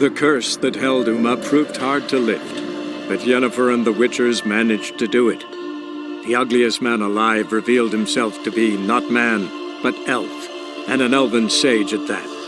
The curse that held Uma proved hard to lift, but Yennefer and the Witchers managed to do it. The ugliest man alive revealed himself to be not man, but elf, and an elven sage at that.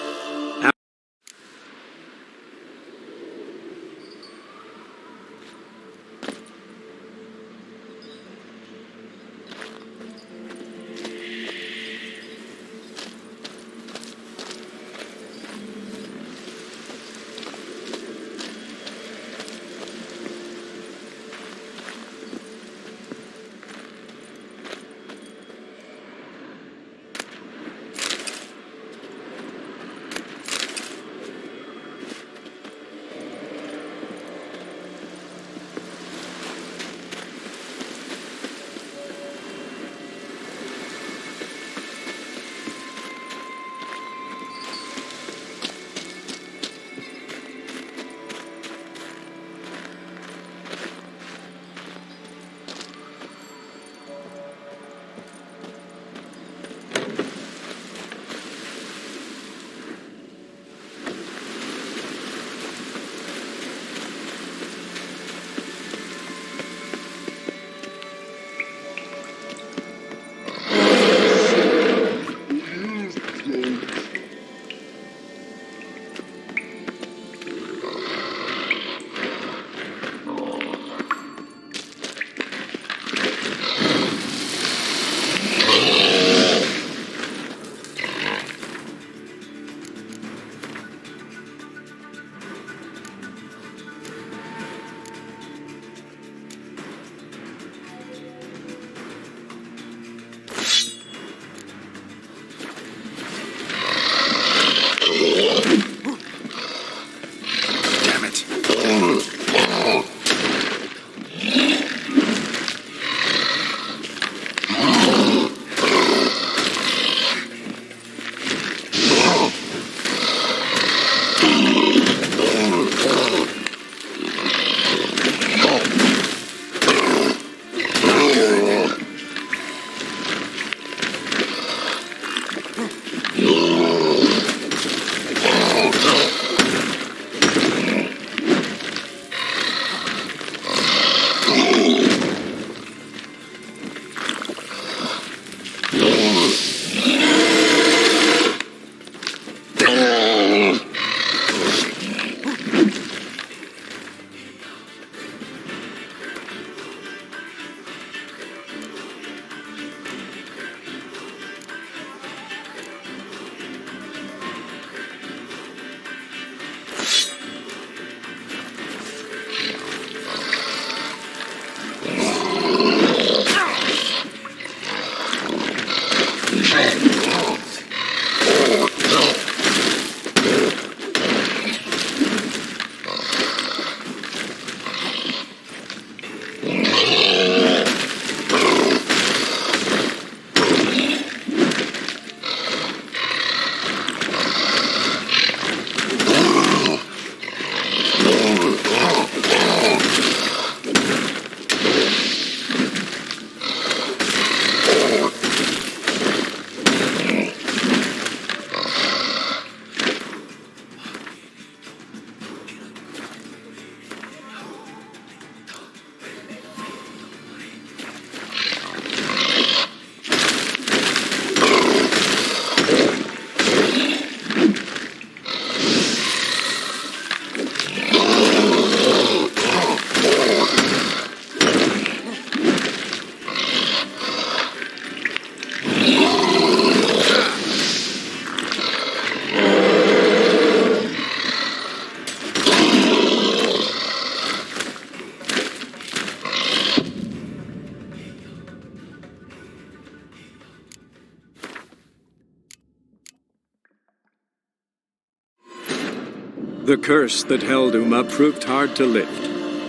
The curse that held Uma proved hard to lift,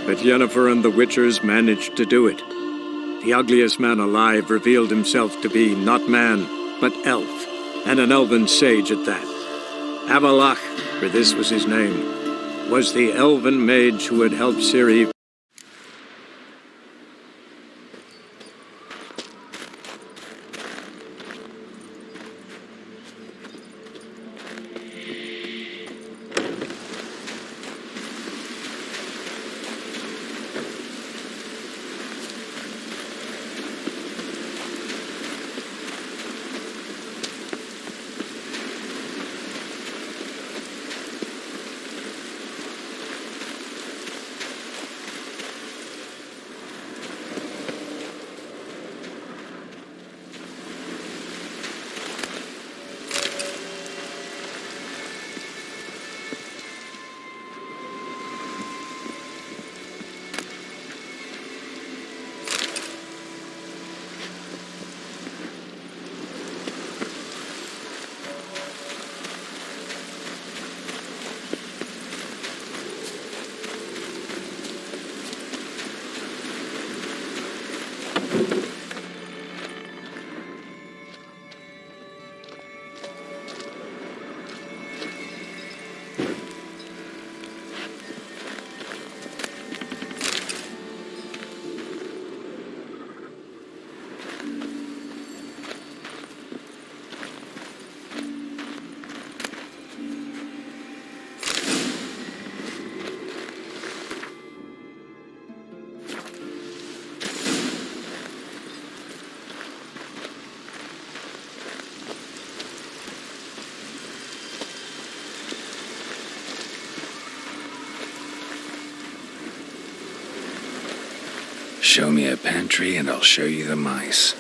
but Yennefer and the Witchers managed to do it. The ugliest man alive revealed himself to be not man, but elf, and an elven sage at that. Avallac'h, for this was his name, was the elven mage who had helped Ciri. Show me a pantry and I'll show you the mice.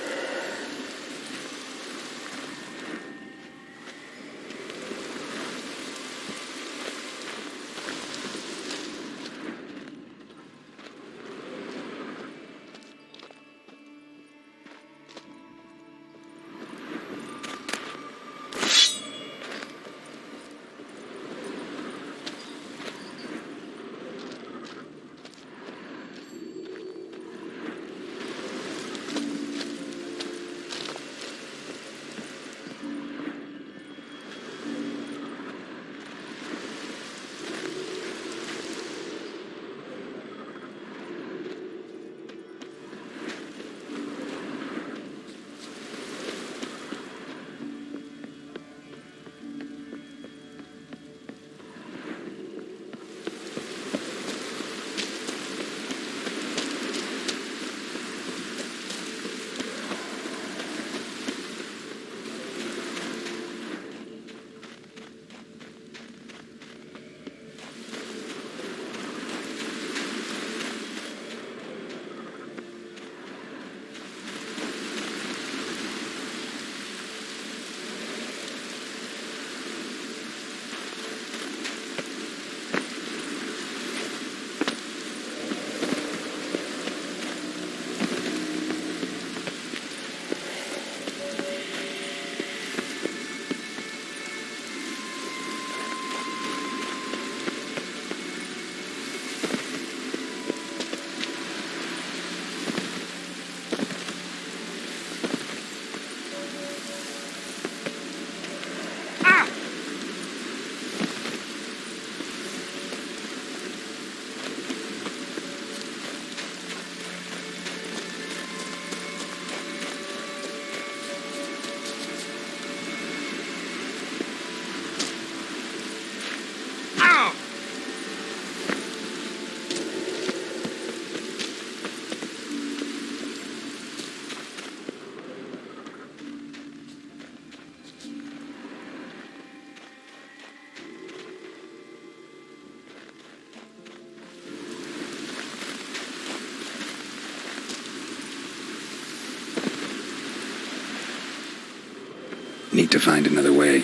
Need to find another way.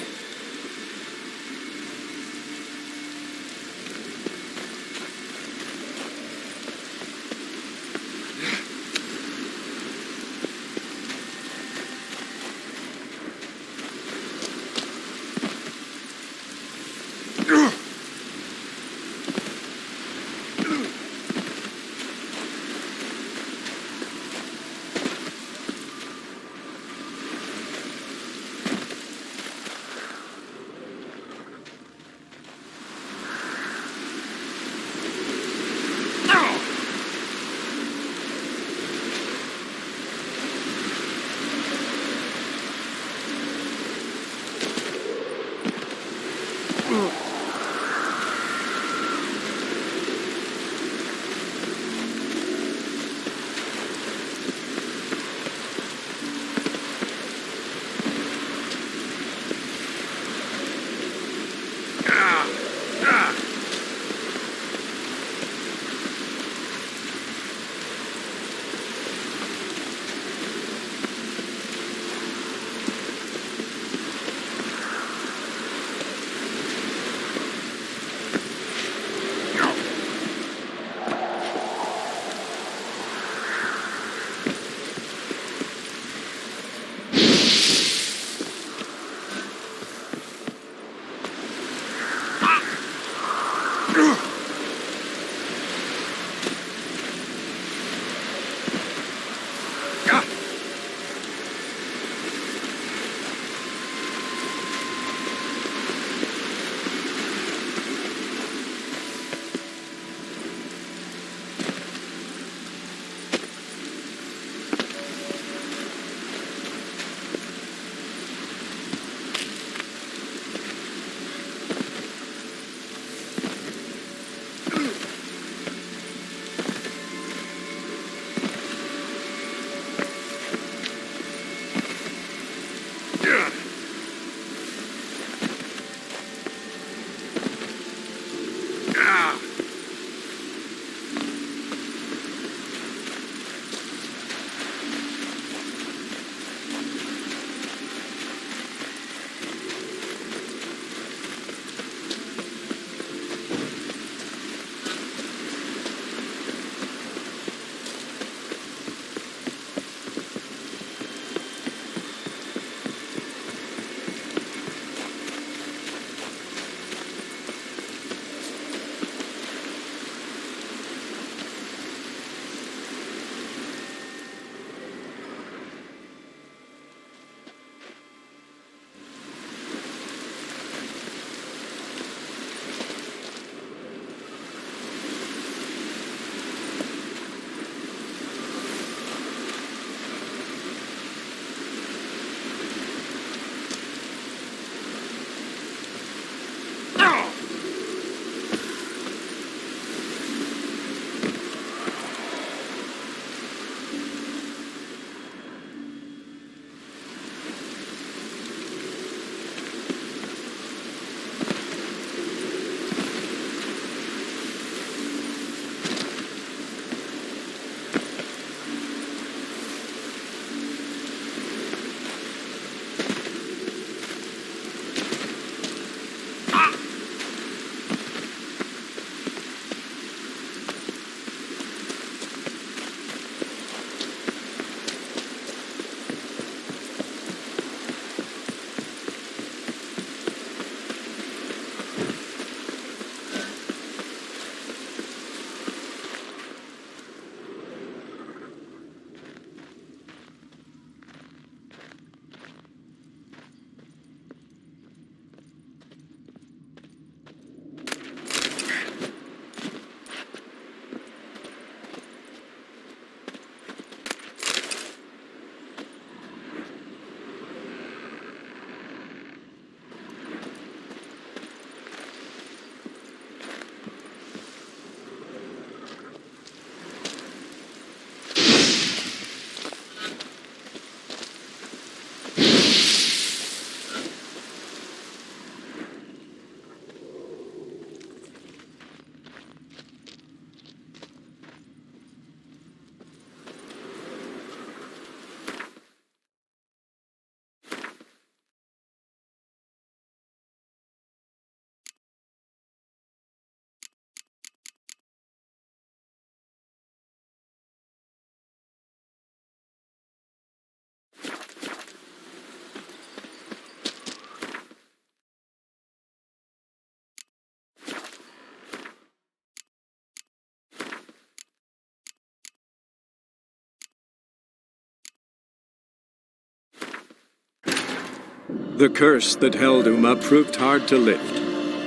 The curse that held Uma proved hard to lift,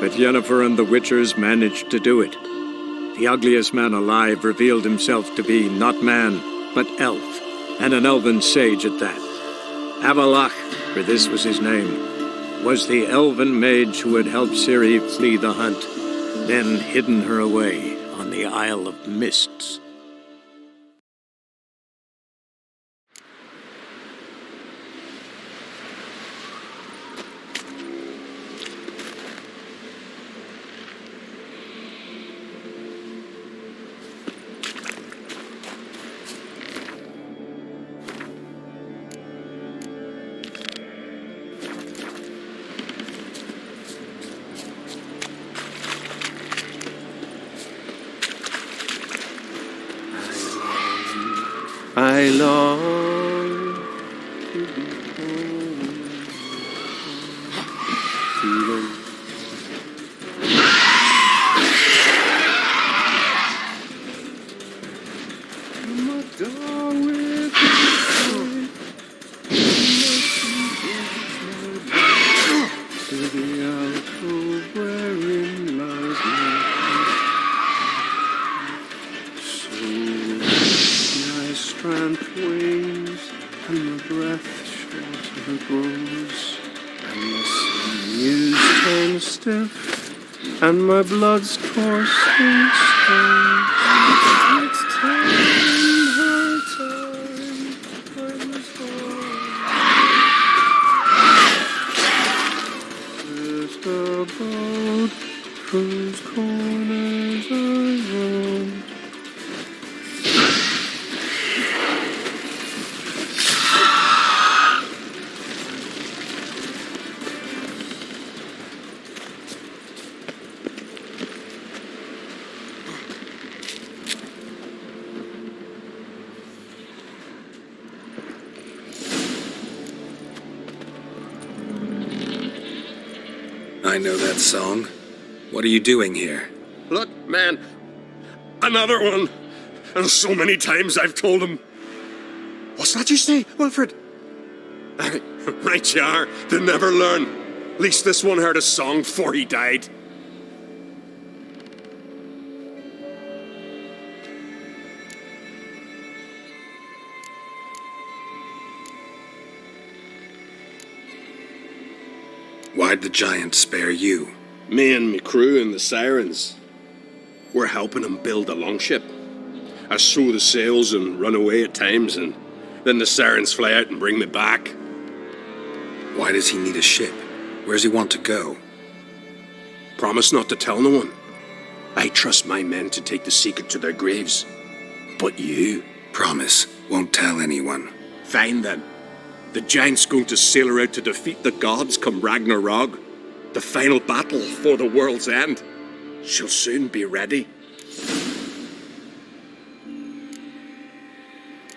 but Yennefer and the Witchers managed to do it. The ugliest man alive revealed himself to be not man, but elf, and an elven sage at that. Avallac'h, for this was his name, was the elven mage who had helped Ciri flee the hunt, then hidden her away on the Isle of Mists. I long to be home. My dog with to the alcove wherein lies my strength wanes, and my breath shorter grows, and my sinews turn stiff, and my blood's coursing slow. It's high time I was born. Just a boat whose corners I roam. I know that song. What are you doing here? Look, man, another one. And so many times I've told him. What's that you say, Wilfred? Right you are. They never learn. At least this one heard a song before he died. Why'd the giant spare you? Me and me crew and the Sirens, we're helping him build a longship. I sew the sails and run away at times, and then the Sirens fly out and bring me back. Why does he need a ship? Where's he want to go? Promise not to tell no one. I trust my men to take the secret to their graves. But you? Promise, won't tell anyone. Fine then. The giant's going to sail her out to defeat the gods come Ragnarok. The final battle for the world's end. She'll soon be ready.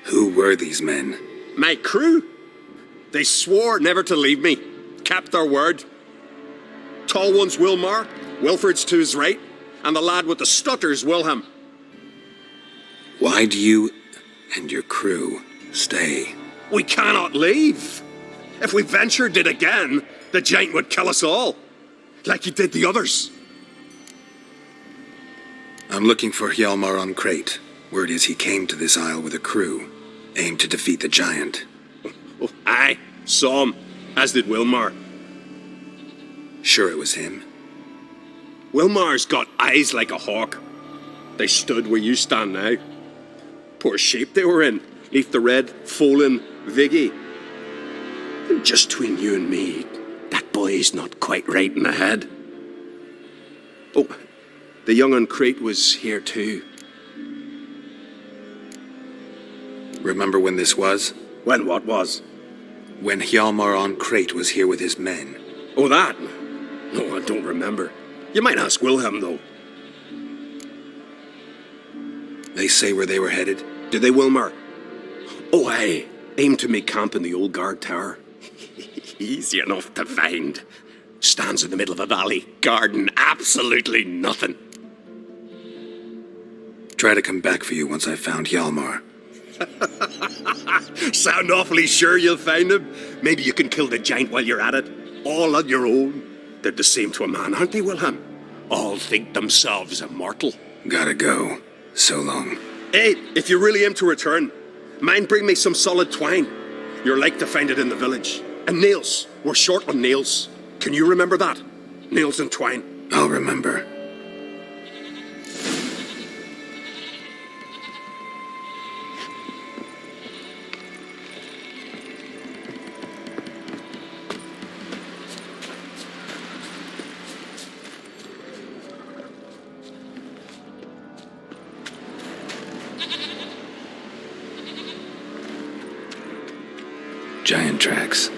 Who were these men? My crew. They swore never to leave me. Kept their word. Tall one's Wilmar, Wilfred's to his right, and the lad with the stutter's Wilhelm. Why do you and your crew stay? We cannot leave. If we ventured it again, the giant would kill us all. Like he did the others. I'm looking for Hjalmar on Crate. Word is he came to this isle with a crew, aimed to defeat the giant. Oh, aye, saw him, as did Wilmar. Sure it was him? Wilmar's got eyes like a hawk. They stood where you stand now. Poor shape they were in, neath the red, fallen Viggy. And just between you and me, that boy's not quite right in the head. Oh, the young on Crate was here too. Remember when this was? When what was? When Hjalmar on Crate was here with his men. Oh, that? No, I don't remember. You might ask Wilhelm, though. They say where they were headed? Did they, Wilmar? Oh, aye. Aimed to make camp in the old guard tower. Easy enough to find. Stands in the middle of a valley, garden absolutely nothing. Try to come back for you once I've found Hjalmar. Sound awfully sure you'll find him? Maybe you can kill the giant while you're at it. All on your own. They're the same to a man, aren't they, Wilhelm? All think themselves immortal. Gotta go. So long. Hey, if you really aim to return, mind bring me some solid twine. You're like to find it in the village. And nails. We're short on nails. Can you remember that? Nails and twine. I'll remember. Giant tracks.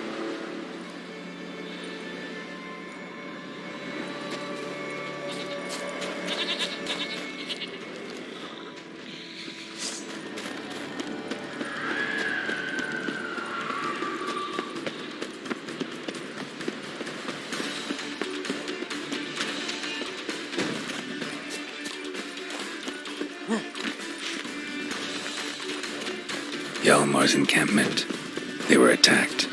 Hjalmar's encampment. They were attacked.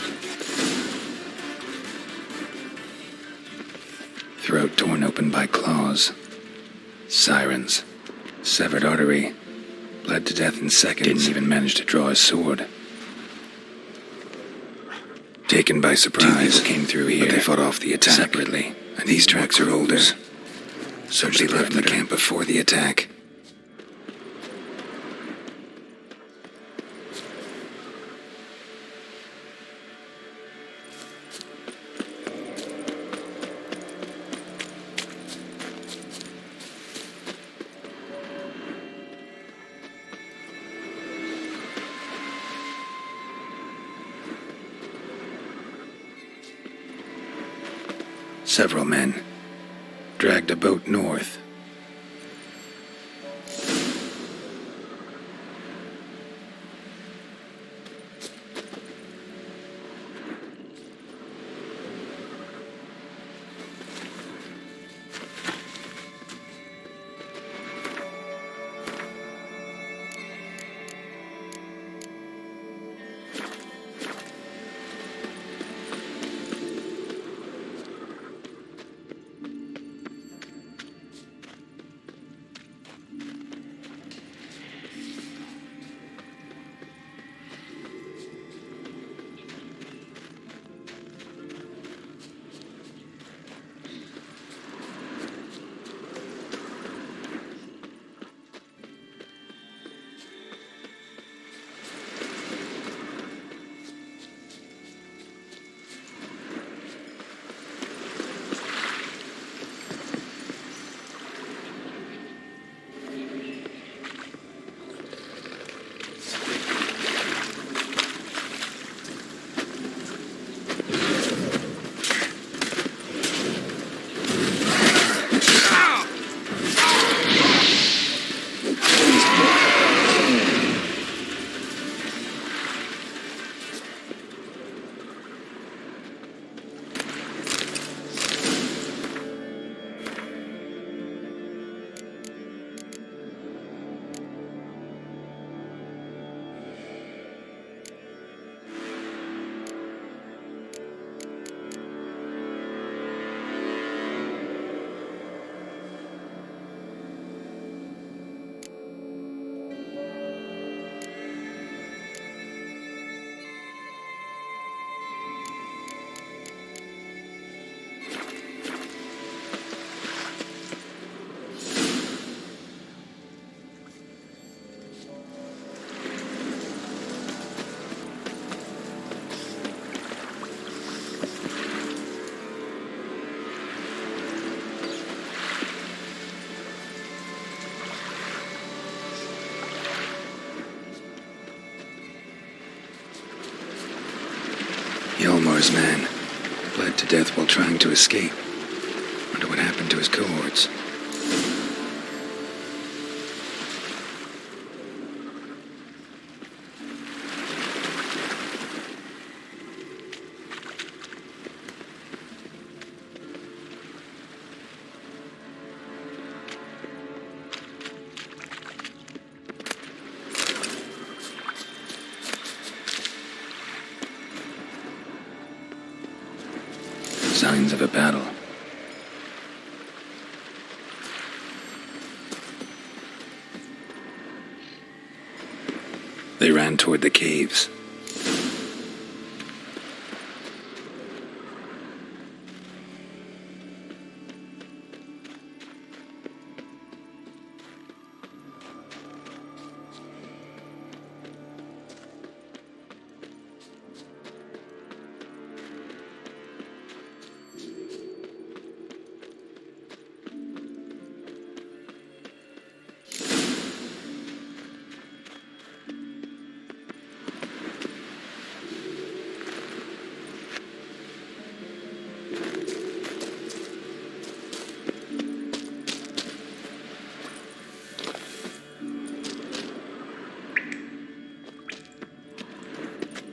Throat torn open by claws. Sirens. Severed artery. Bled to death in seconds. Didn't even manage to draw his sword. Taken by surprise. Came through here. But they fought off the attack separately. And these tracks are older. Somebody left the camp before the attack. Several men dragged a boat north. Hjalmar's man bled to death while trying to escape. Wonder what happened to his cohorts. Signs of a battle. They ran toward the caves.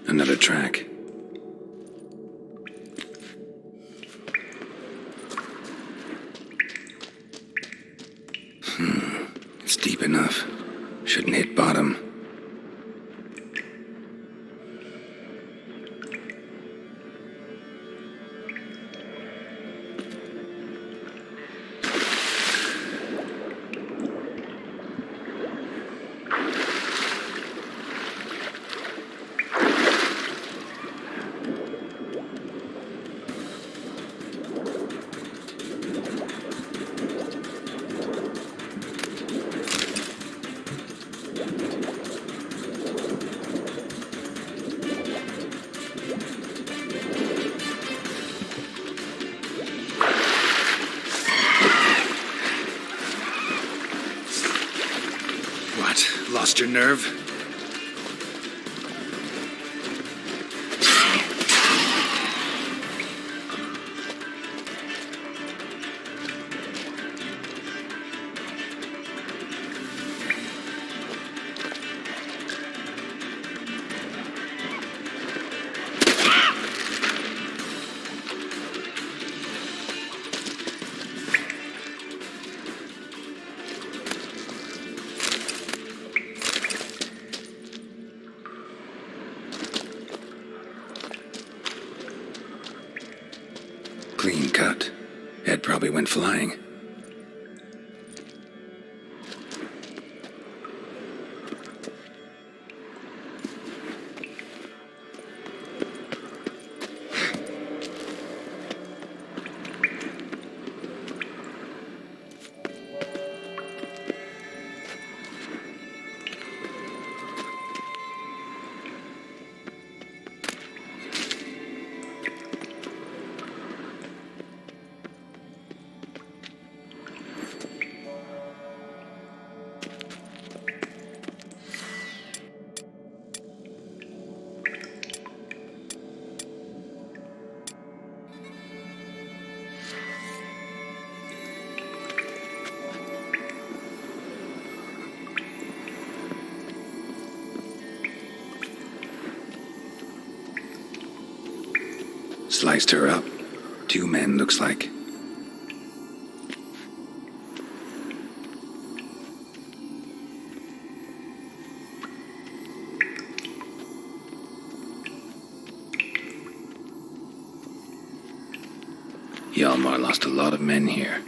Another track. It's deep enough. Shouldn't hit bottom. Lost your nerve? Clean cut. Ed probably went flying. Sliced her up. 2 men, looks like. Hjalmar lost a lot of men here.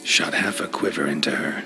Shot half a quiver into her.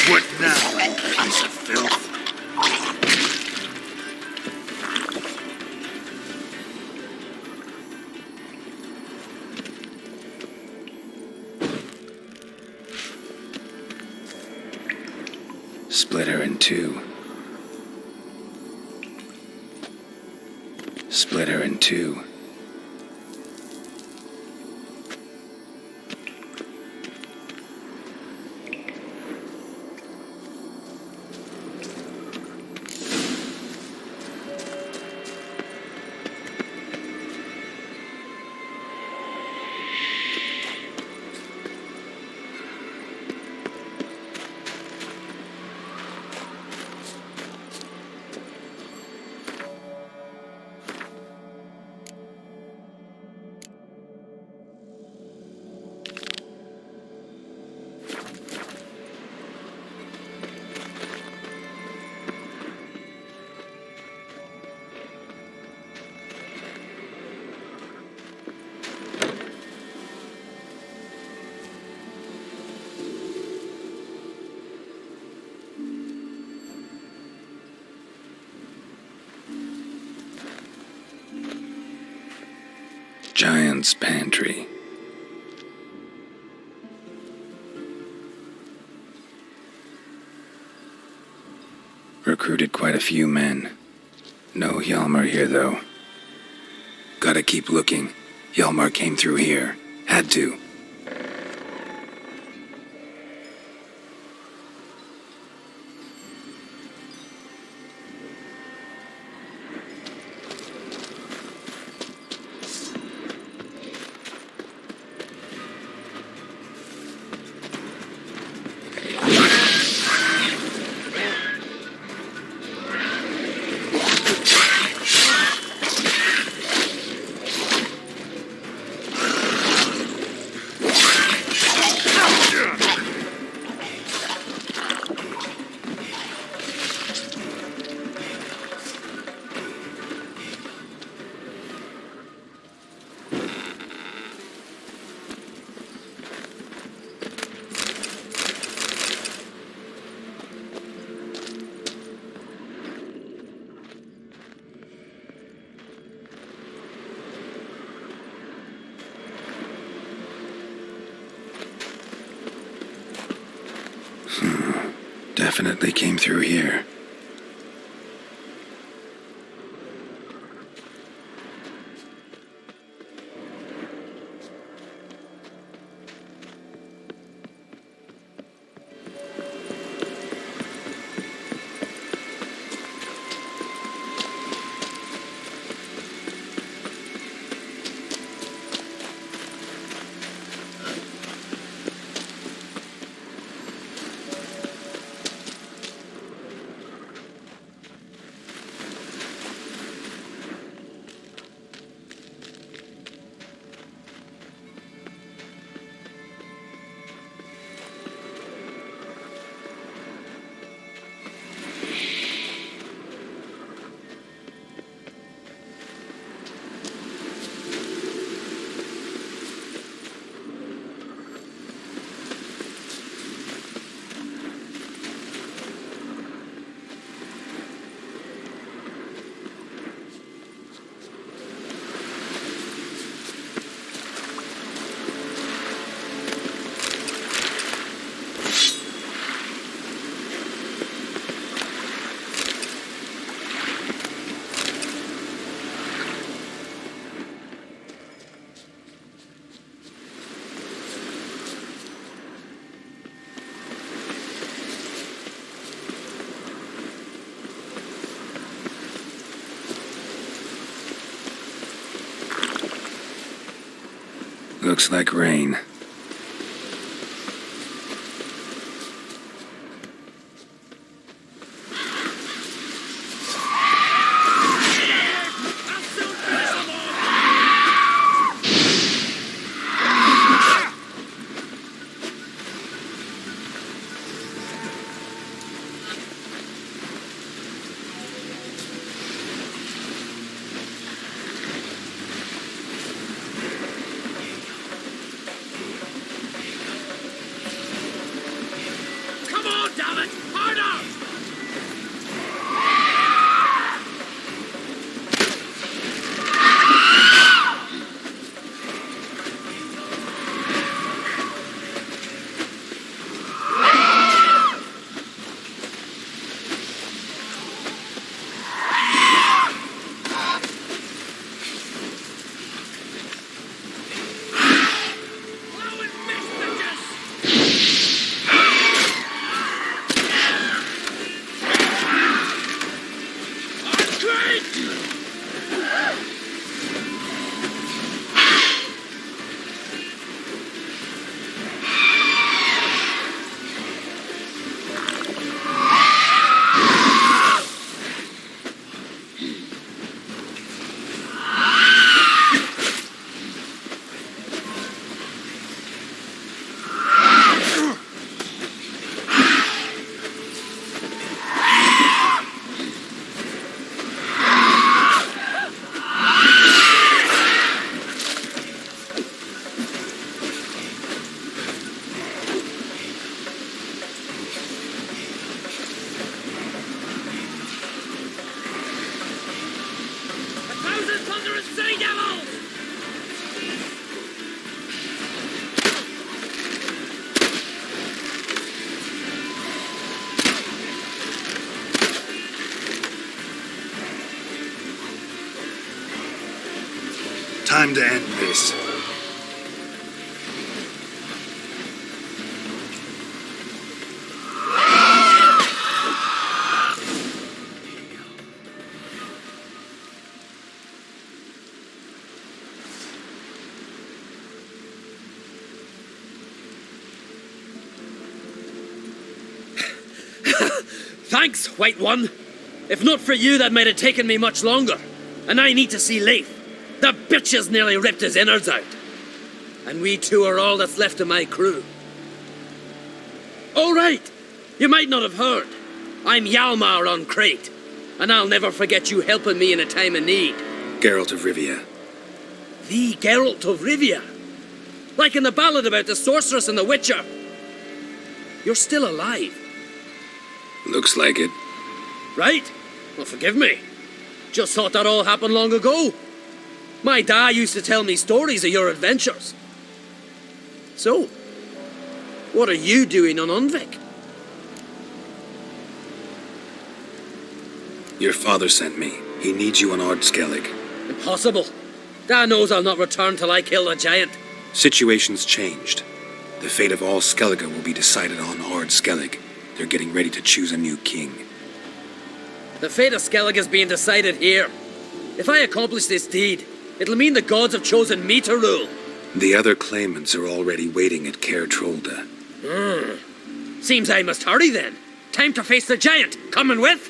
What now, you piece of filth? Split her in two. Split her in two. Giant's pantry. Recruited quite a few men. No Hjalmar here, though. Gotta keep looking. Hjalmar came through here. Had to. Definitely came through here. Looks like rain. Come on, damn it! Harder! Blow and messages! A thousand thunderous sea devils! Time to end this. Thanks, White One. If not for you, that might have taken me much longer. And I need to see Leif. The bitch has nearly ripped his innards out. And we two are all that's left of my crew. All right. You might not have heard. I'm Hjalmar on Crete. And I'll never forget you helping me in a time of need. Geralt of Rivia. The Geralt of Rivia. Like in the ballad about the sorceress and the witcher. You're still alive, Looks like it. right? Well, forgive me. Just thought that all happened long ago. My dad used to tell me stories of your adventures. So, what are you doing on Unvik? Your father sent me. He needs you on Ard Skellig. Impossible. Dad knows I'll not return till I kill the giant. Situation's changed. The fate of all Skellige will be decided on Ard Skellig. They're getting ready to choose a new king. The fate of Skellig is being decided here. If I accomplish this deed, it'll mean the gods have chosen me to rule. The other claimants are already waiting at Caer Trolda. Seems I must hurry then. Time to face the giant. Coming with?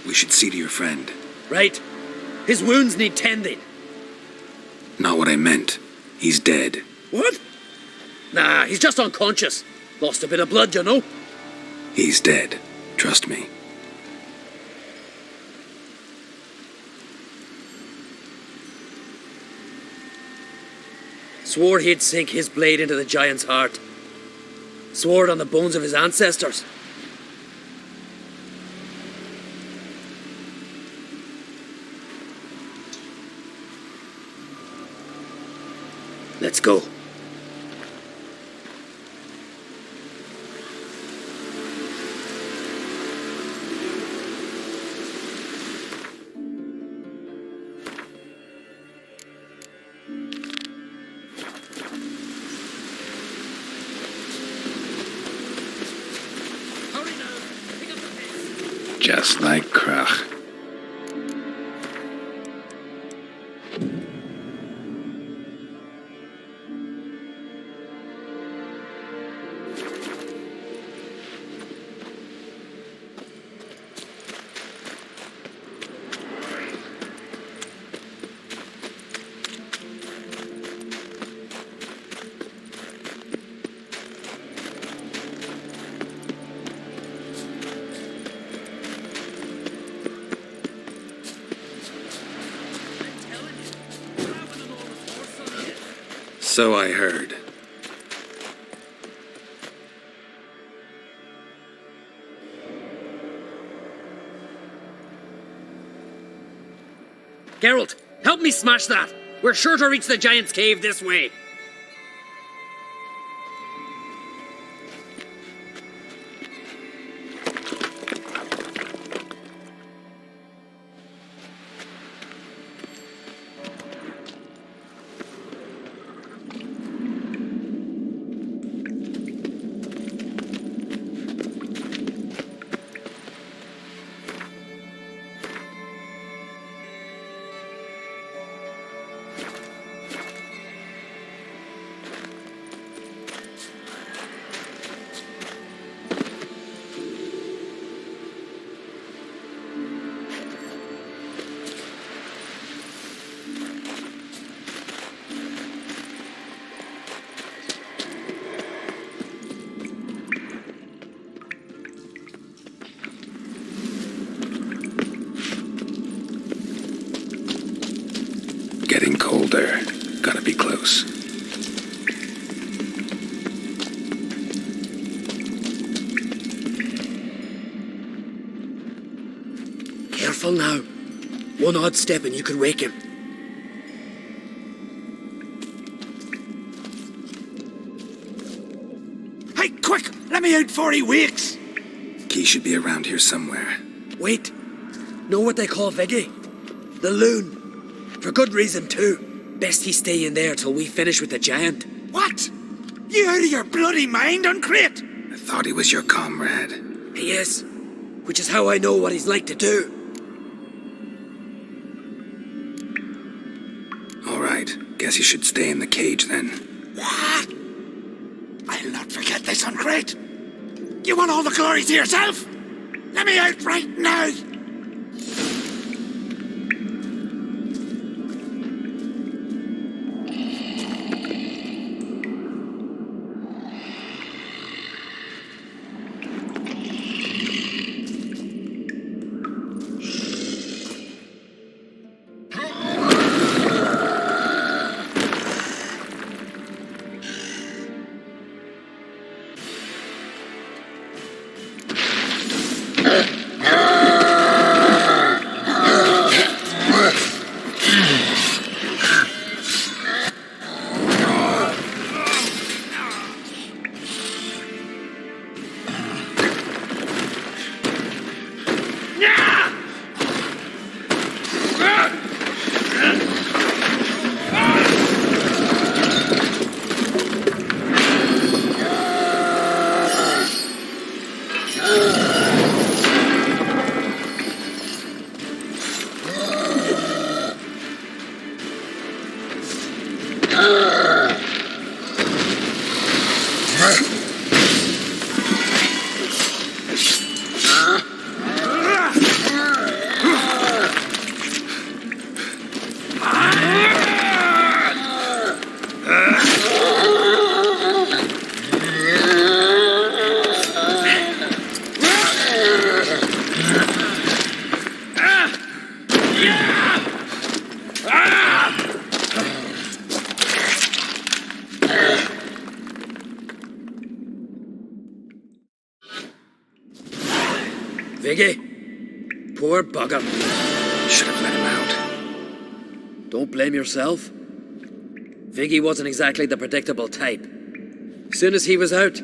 We should see to your friend. Right. His wounds need tending. Not what I meant. He's dead. What? Nah, he's just unconscious. Lost a bit of blood, you know. He's dead. Trust me. Swore he'd sink his blade into the giant's heart. Swore it on the bones of his ancestors. Let's go. Hurry now. Pick up the pace. Just like Krach. So I heard. Geralt, help me smash that! We're sure to reach the Giant's Cave this way. Getting colder. Gotta be close. Careful now. One odd step and you can wake him. Hey, quick! Let me out before he wakes! Key should be around here somewhere. Wait. Know what they call Viggy? The loon. For good reason, too. Best he stay in there till we finish with the Giant. What? You out of your bloody mind, Uncrate? I thought he was your comrade. He is. Which is how I know what he's like to do. All right. Guess you should stay in the cage then. What? I'll not forget this, Uncrate. You want all the glory to yourself? Let me out right now! Viggy? Poor bugger. Should have let him out. Don't blame yourself. Viggy wasn't exactly the predictable type. Soon as he was out,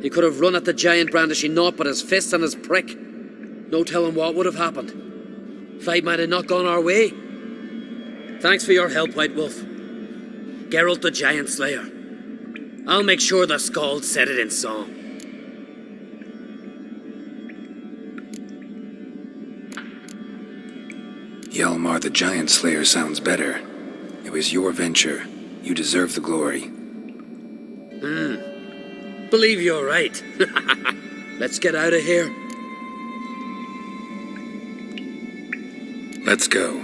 he could have run at the Giant brandishing naught but his fists and his prick. No telling what would have happened. Fight might have not gone our way. Thanks for your help, White Wolf. Geralt the Giant Slayer. I'll make sure the Skald said it in song. Hjalmar the Giant Slayer sounds better. It was your venture. You deserve the glory. Believe you're right. Let's get out of here. Let's go.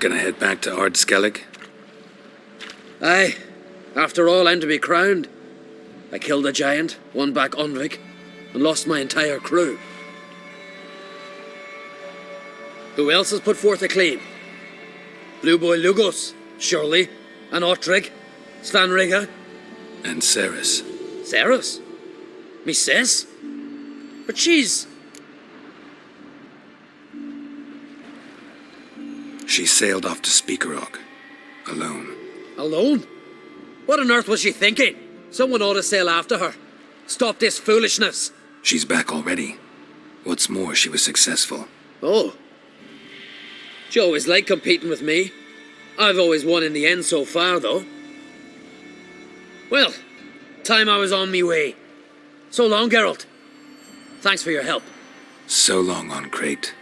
Gonna head back to Ard Skellig? Aye. After all, I'm to be crowned. I killed a giant, won back Unvik, and lost my entire crew. Who else has put forth a claim? Blue Boy Lugos, surely, and Ottrig, Svanriga. And Ceres. Ceres? Me sis? But she's... She sailed off to Speakerog. Alone. alone? What on earth was she thinking? Someone ought to sail after her. Stop this foolishness. She's back already. What's more, she was successful. Oh. She always liked competing with me. I've always won in the end so far, though. Well, time I was on me way. So long, Geralt. Thanks for your help. So long on Crate.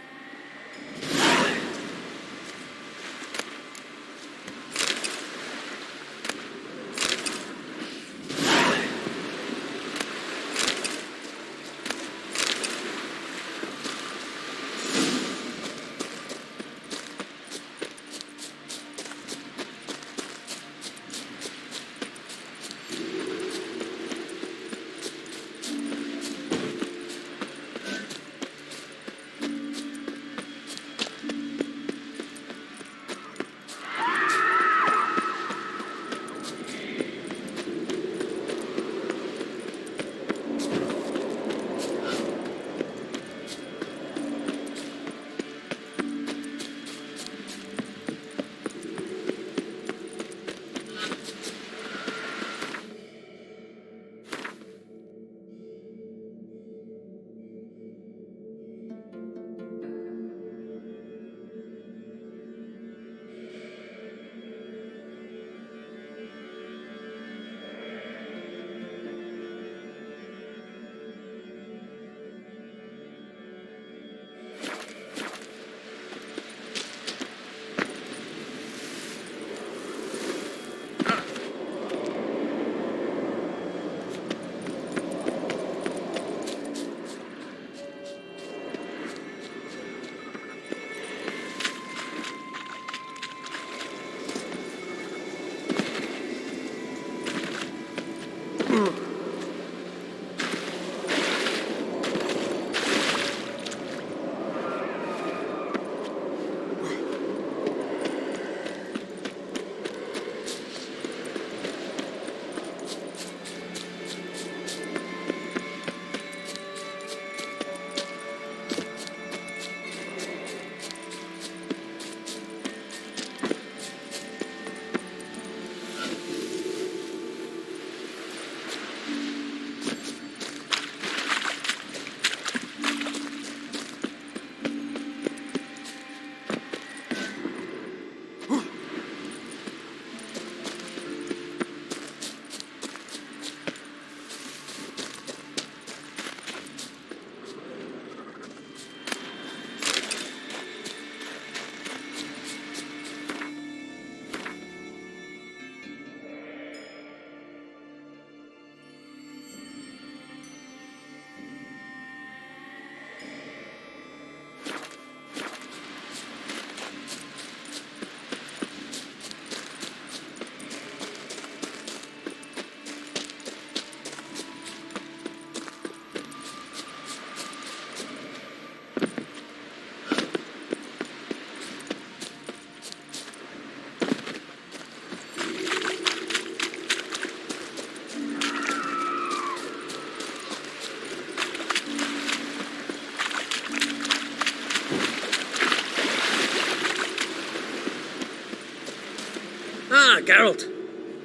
Ah, Geralt.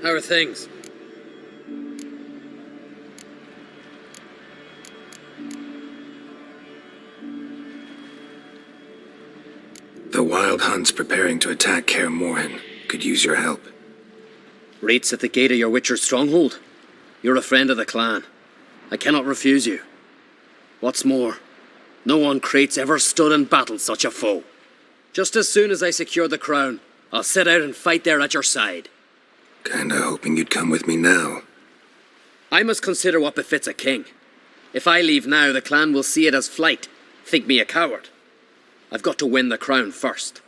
How are things? The Wild Hunt's preparing to attack Kaer Morhen. Could use your help. Rates at the gate of your Witcher stronghold. You're a friend of the clan. I cannot refuse you. What's more, no one Crate's ever stood and battled such a foe. Just as soon as I secure the crown, I'll set out and fight there at your side. Kinda hoping you'd come with me now. I must consider what befits a king. If I leave now, the clan will see it as flight, think me a coward. I've got to win the crown first.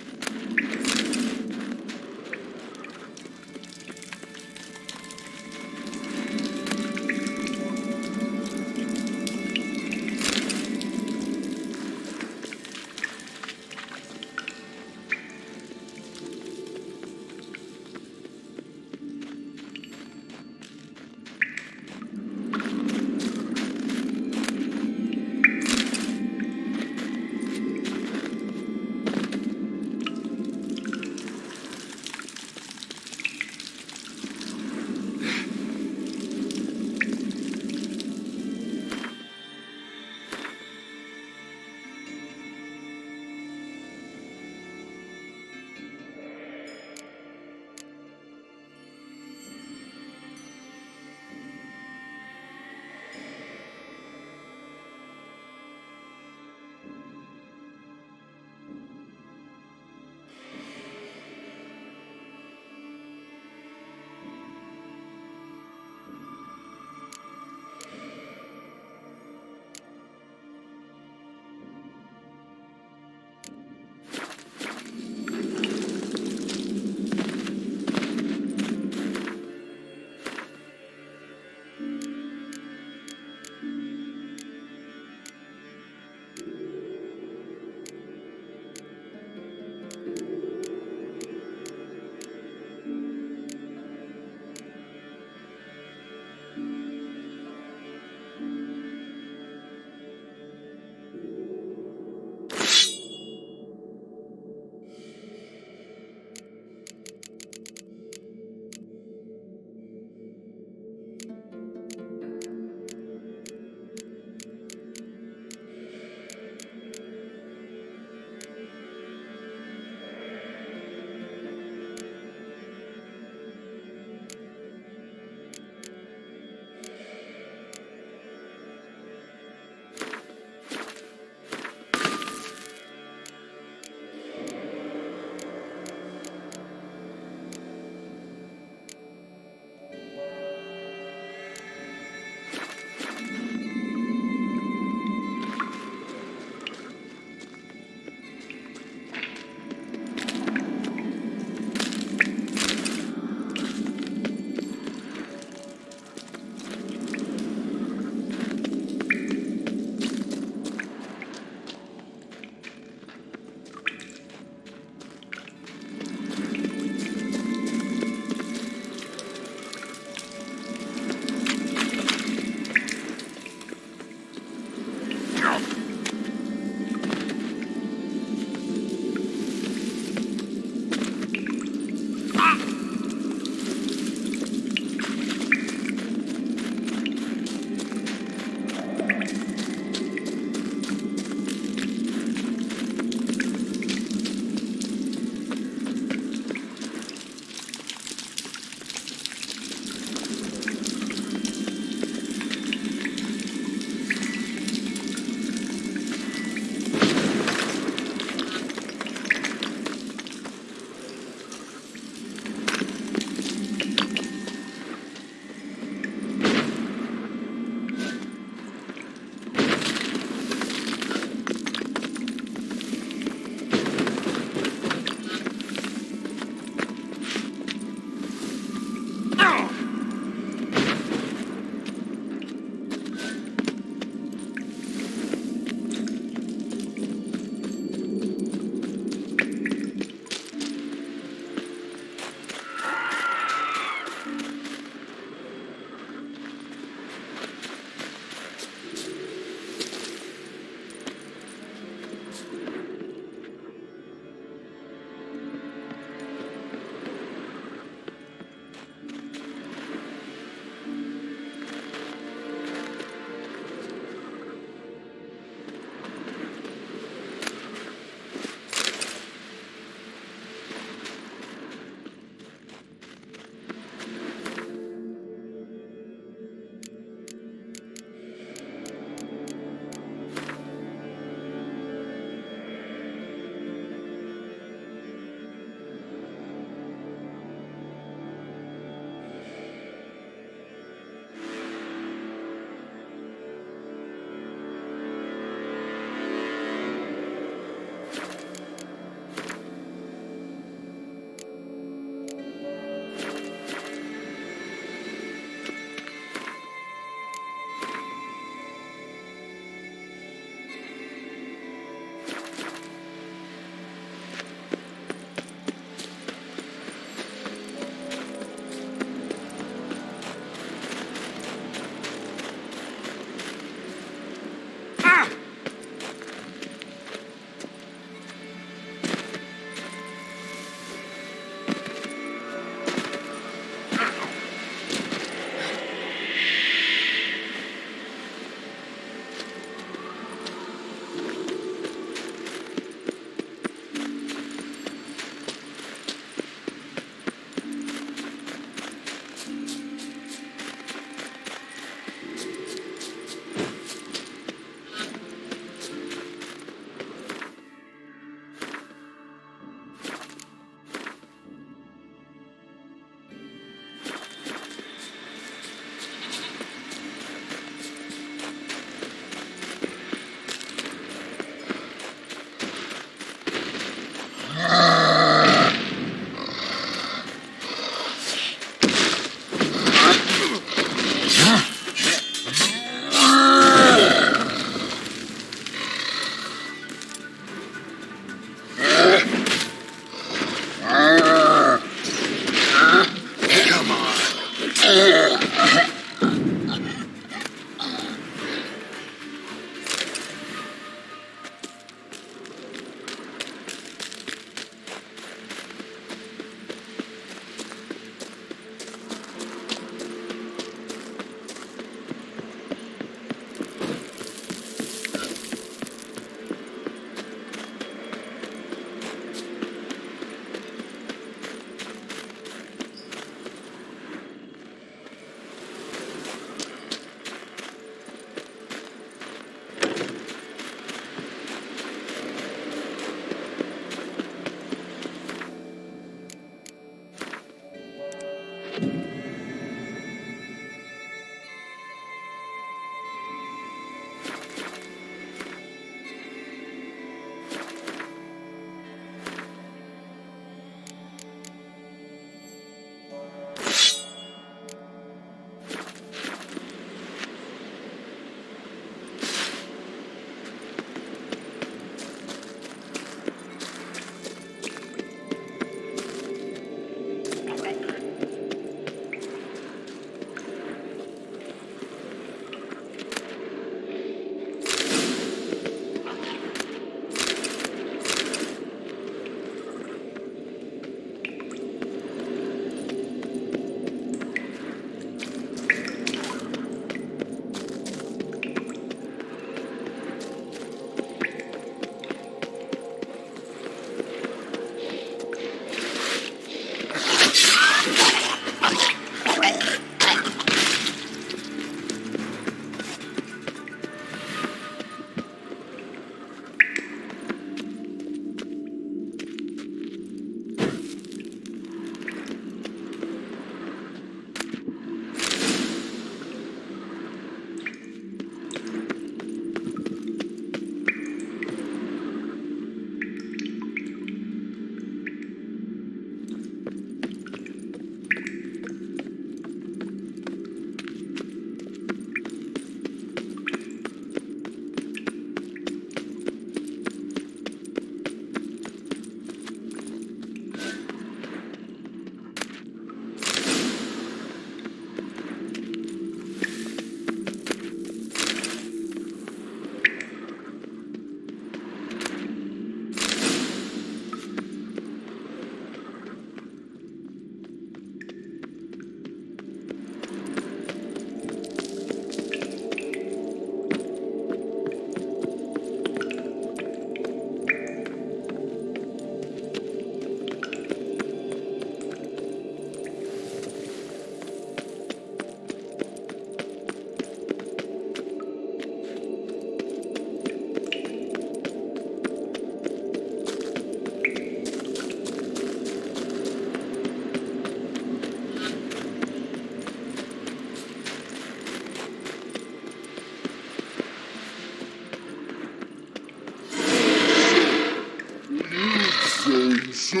I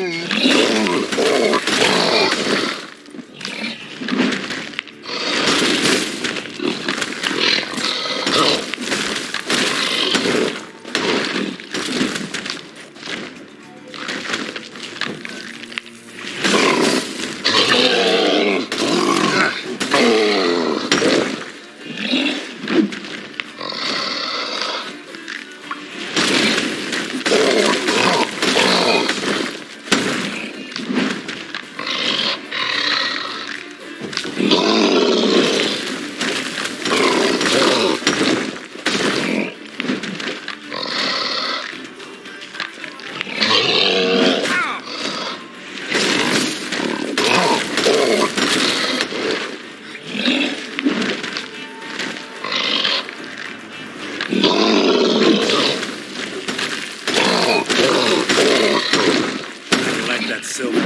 like that silver.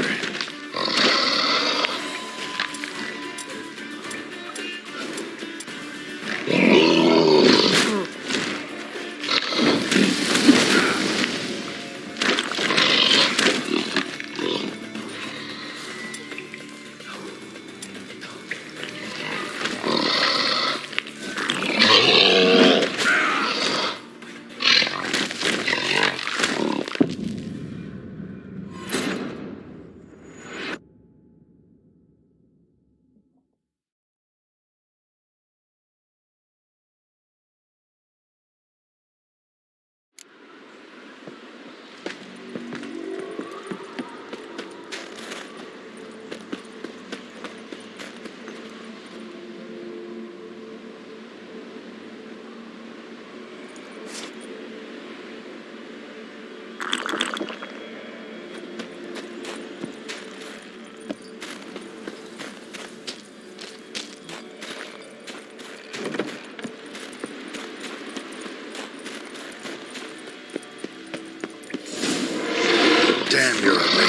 Damn, you're ugly.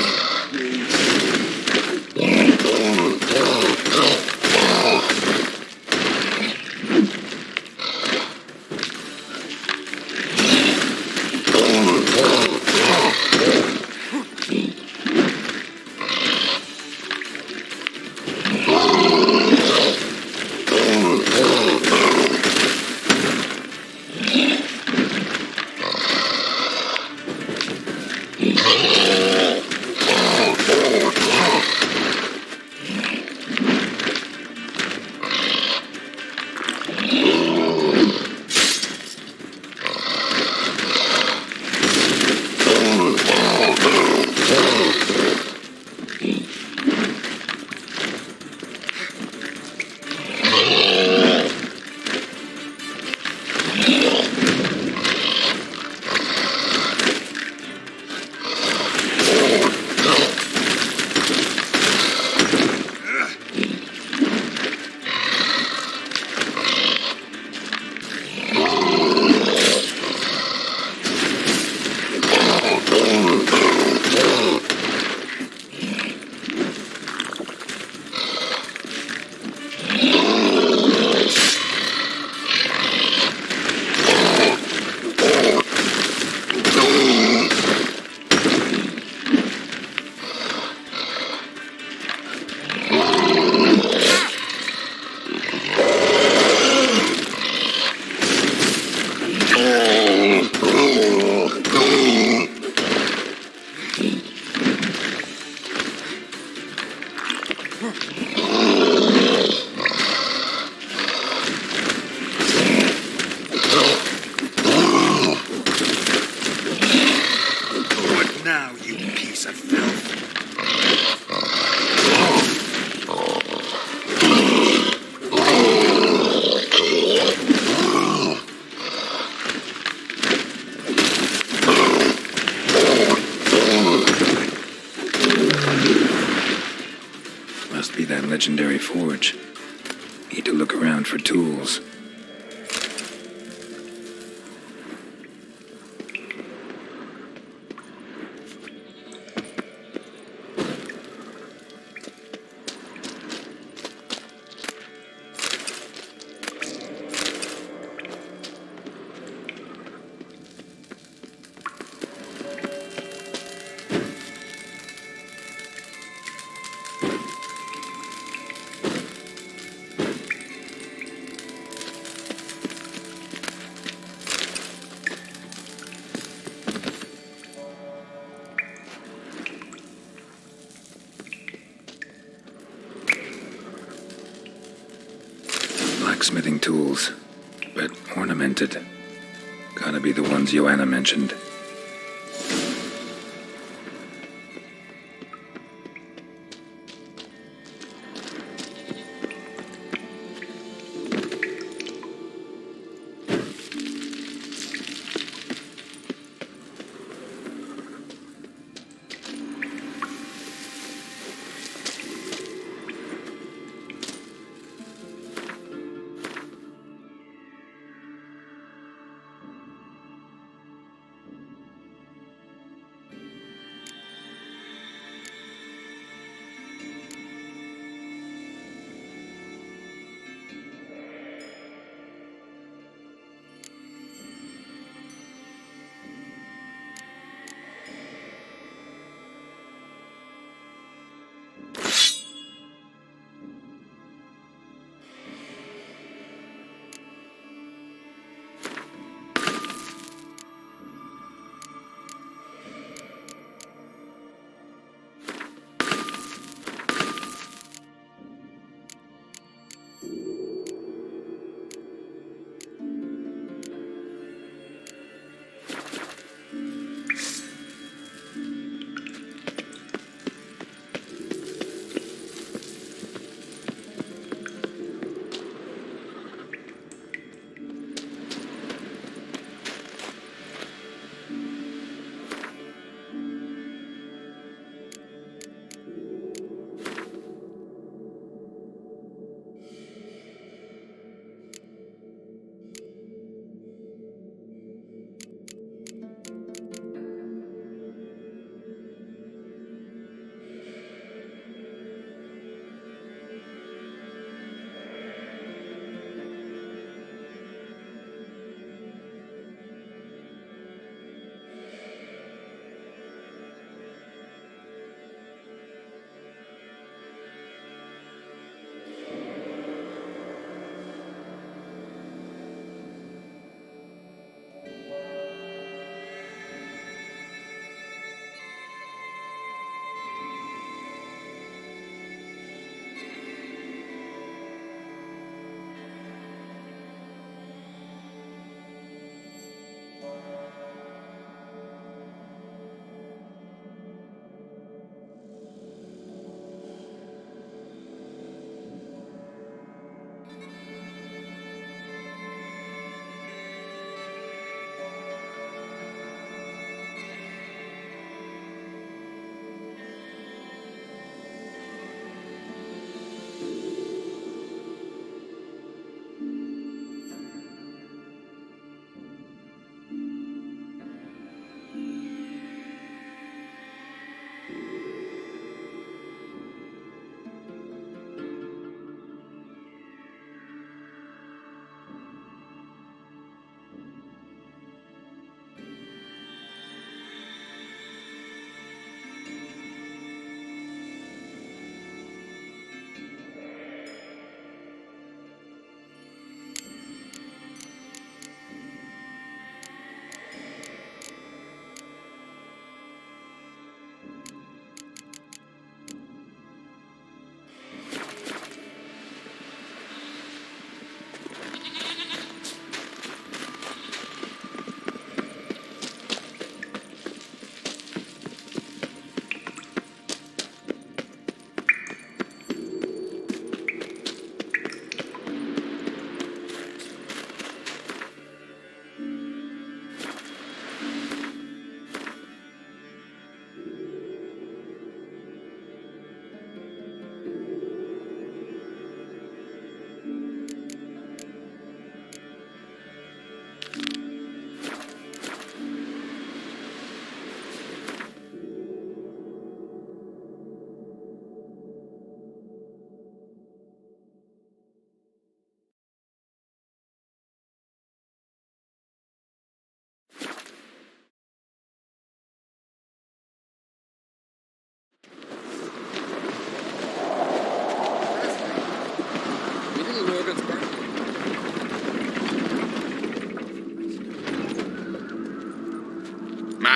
What now, you piece of filth? Must be that legendary forge. Need to look around for tools. blacksmithing tools, but ornamented. Gotta be the ones Joanna mentioned.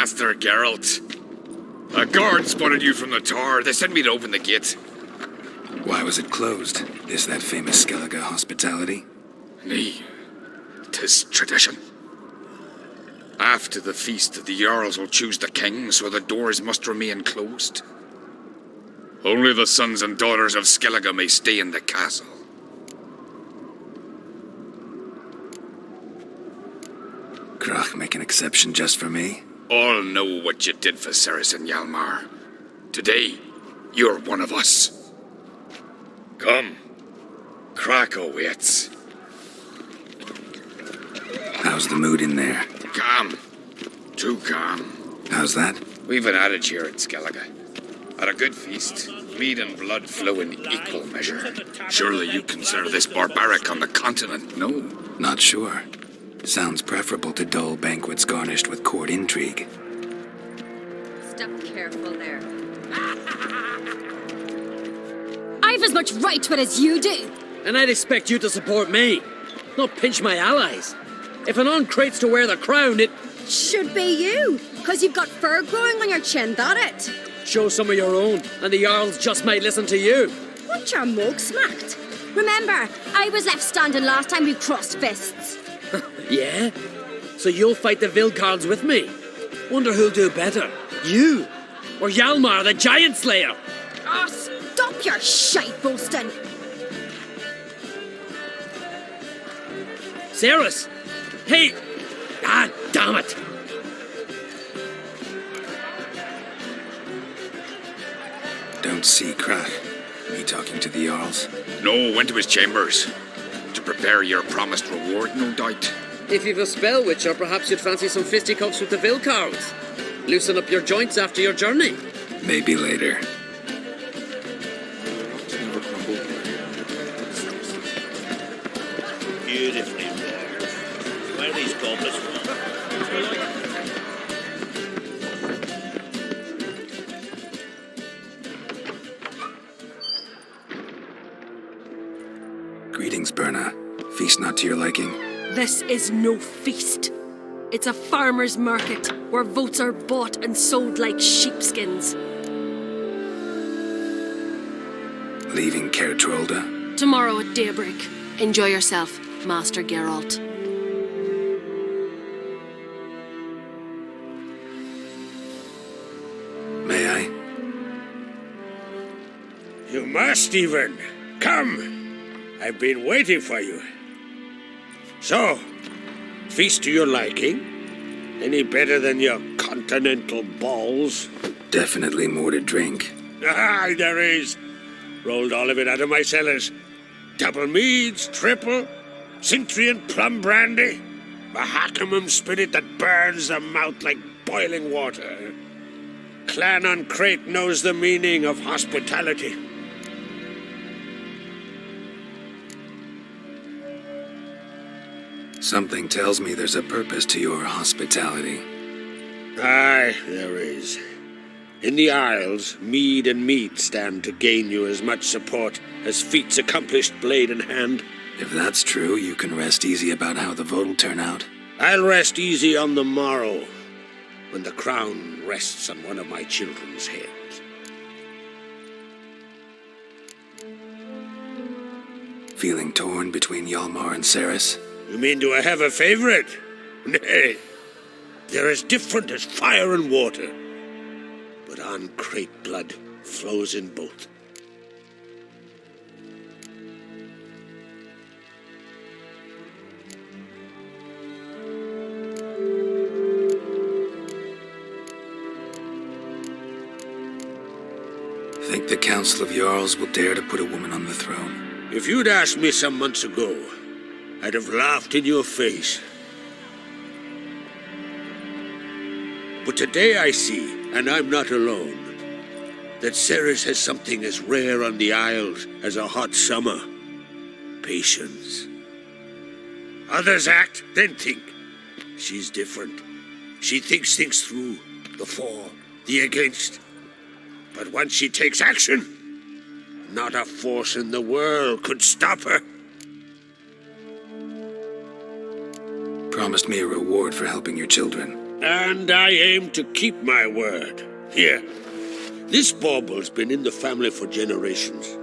Master Geralt. A guard spotted you from the tower. They sent me to open the gate. Why was it closed? Is that famous Skellige hospitality? Nay, 'tis tradition. After the feast, the Jarls will choose the king, so the doors must remain closed. Only the sons and daughters of Skellige may stay in the castle. Krach make an exception just for me? All know what you did for Cerys and Hjalmar. Today, you're one of us. Come. Krach waits. How's the mood in there? Calm. Too calm. How's that? We've an adage here at Skellige. At a good feast, mead and blood flow in equal measure. Surely you consider this barbaric on the continent, no? Not sure. Sounds preferable to dull banquets garnished with court intrigue. Step careful there. I've as much right to it as you do. And I'd expect you to support me, not pinch my allies. If an on-crate's to wear the crown, it... Should be you, because you've got fur growing on your chin, that it. Show some of your own, and the Jarls just might listen to you. Want your mug smacked? Remember, I was left standing last time we crossed fists. Yeah? So you'll fight the Vilcards with me? Wonder who'll do better, you or Hjalmar the Giant Slayer? Oh, stop your shite boasting. Cerys! Hey! Ah, damn it! Don't see Krach. Me talking to the Jarls. No, went to his chambers. To prepare your promised reward, no doubt. If you've a spell witcher, perhaps you'd fancy some fisticuffs with the Vilcards. Loosen up your joints after your journey. Maybe later. Beautifully poured. Where are these goblets from? Greetings, Berna. Feast not to your liking? This is no feast. It's a farmer's market where votes are bought and sold like sheepskins. Leaving Caer Trolda? Tomorrow at daybreak. Enjoy yourself, Master Geralt. May I? You must even. Come. I've been waiting for you. So, feast to your liking? Any better than your continental balls? Definitely more to drink. Ah, there is. Rolled all of it out of my cellars. Double meads, triple, Cintrian plum brandy, a Hackamum spirit that burns the mouth like boiling water. Clan on Crate knows the meaning of hospitality. Something tells me there's a purpose to your hospitality. Aye, there is. In the Isles, mead and meat stand to gain you as much support as feats accomplished blade in hand. If that's true, you can rest easy about how the vote'll turn out. I'll rest easy on the morrow, when the crown rests on one of my children's heads. Feeling torn between Hjalmar and Cerys? You mean do I have a favorite? Nay, they're as different as fire and water. But on Crate blood flows in both. Think the Council of Jarls will dare to put a woman on the throne? If you'd asked me some months ago, I'd have laughed in your face. But today I see, and I'm not alone, that Cerys has something as rare on the Isles as a hot summer. Patience. Others act, then think. She's different. She thinks things through, the for, the against. But once she takes action, not a force in the world could stop her. Promised me a reward for helping your children. And I aim to keep my word. Here, this bauble's been in the family for generations.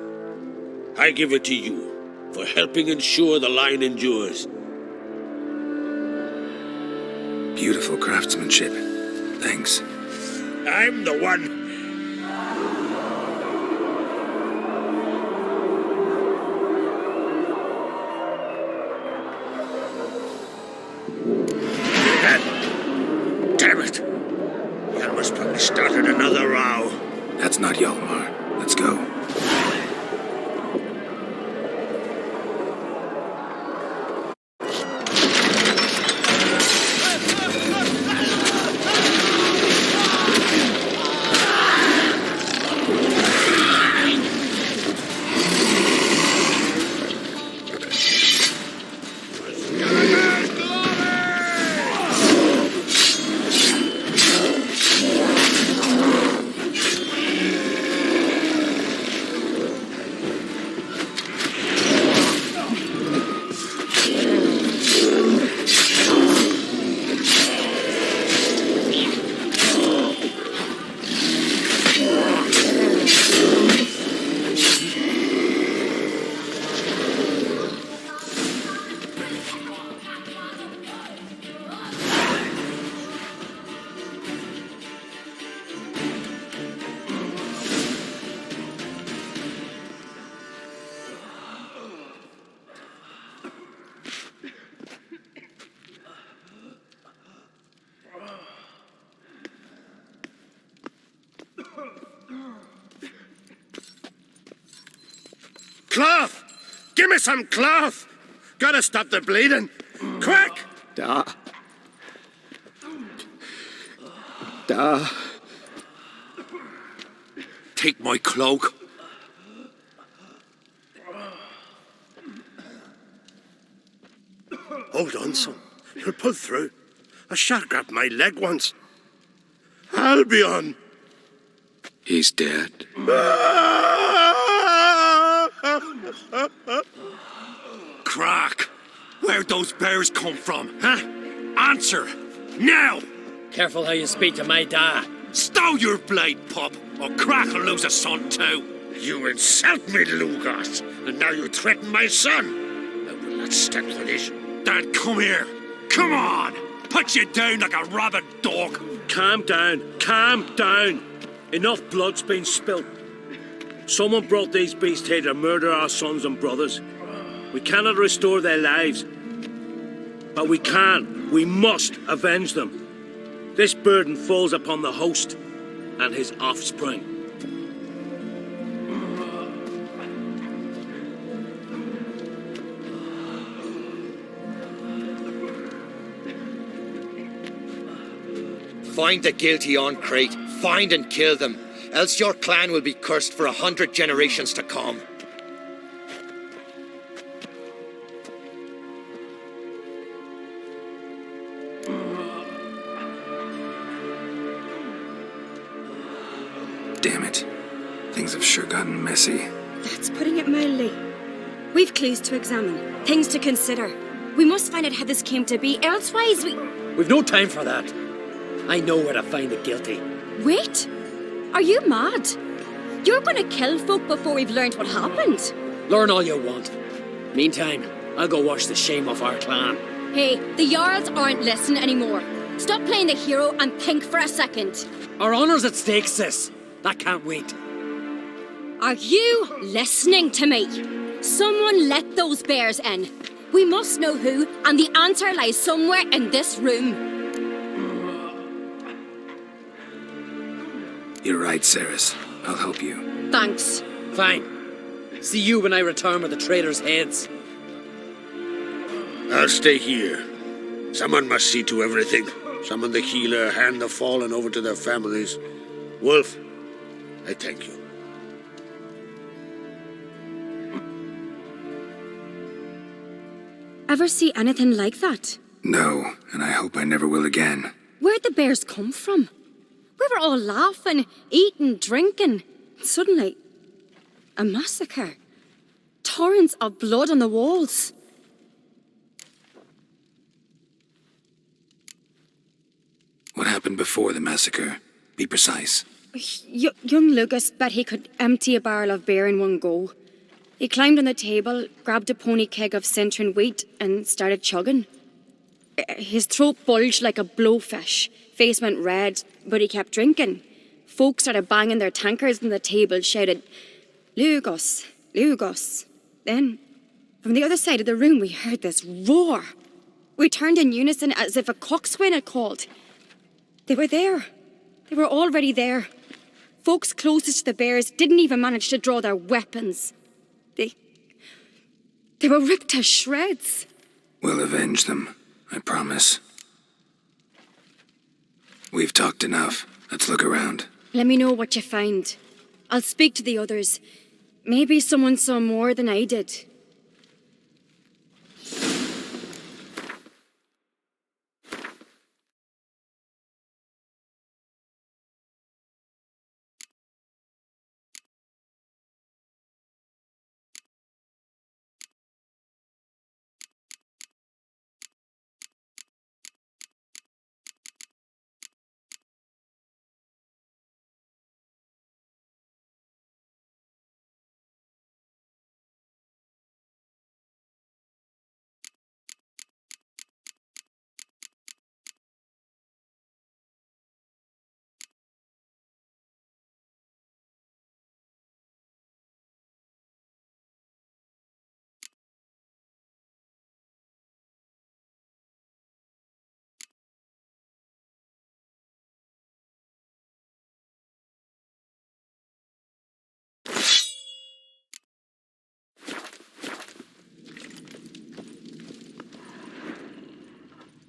I give it to you, for helping ensure the line endures. Beautiful craftsmanship. Thanks. I'm the one. Damn it! Yalmar's probably started another row. That's not Hjalmar. Let's go. Cloth! Give me some cloth! Gotta stop the bleeding! Quick! Da. Take my cloak. Hold on, son. You'll pull through. A shot grabbed my leg once. Albion! He's dead. Crack! Where'd those bears come from, huh? Answer! Now! Careful how you speak to my da. Stow your blade, pup, or Crack will lose a son too. You insult me, Lugas, and now you threaten my son. I will not stand for this. Dad, come here. Come on! Put you down like a rabid dog. Calm down. Calm down. Enough blood's been spilt. Someone brought these beasts here to murder our sons and brothers. We cannot restore their lives. But we must avenge them. This burden falls upon the host and his offspring. Find the guilty on Crate. Find and kill them. Else your clan will be cursed for 100 generations to come. Damn it. Things have sure gotten messy. That's putting it mildly. We've clues to examine, things to consider. We must find out how this came to be, elsewise We've no time for that. I know where to find the guilty. Wait! Are you mad? You're gonna kill folk before we've learned what happened. Learn all you want. Meantime, I'll go wash the shame off our clan. Hey, the Jarls aren't listening anymore. Stop playing the hero and think for a second. Our honour's at stake, sis. That can't wait. Are you listening to me? Someone let those bears in. We must know who, and the answer lies somewhere in this room. You're right, Cerys. I'll help you. Thanks. Fine. See you when I return with the traitors' heads. I'll stay here. Someone must see to everything. Summon the healer, hand the fallen over to their families. Wolf, I thank you. Ever see anything like that? No, and I hope I never will again. Where'd the bears come from? We were all laughing, eating, drinking. Suddenly, a massacre. Torrents of blood on the walls. What happened before the massacre? Be precise. Young Lucas bet he could empty a barrel of beer in one go. He climbed on the table, grabbed a pony keg of centering wheat, and started chugging. His throat bulged like a blowfish, face went red, but he kept drinking. Folk started banging their tankards on the table, shouted, "Lugos, Lugos." Then, from the other side of the room, we heard this roar. We turned in unison as if a coxswain had called. They were there. They were already there. Folks closest to the bears didn't even manage to draw their weapons. They were ripped to shreds. We'll avenge them, I promise. We've talked enough. Let's look around. Let me know what you find. I'll speak to the others. Maybe someone saw more than I did.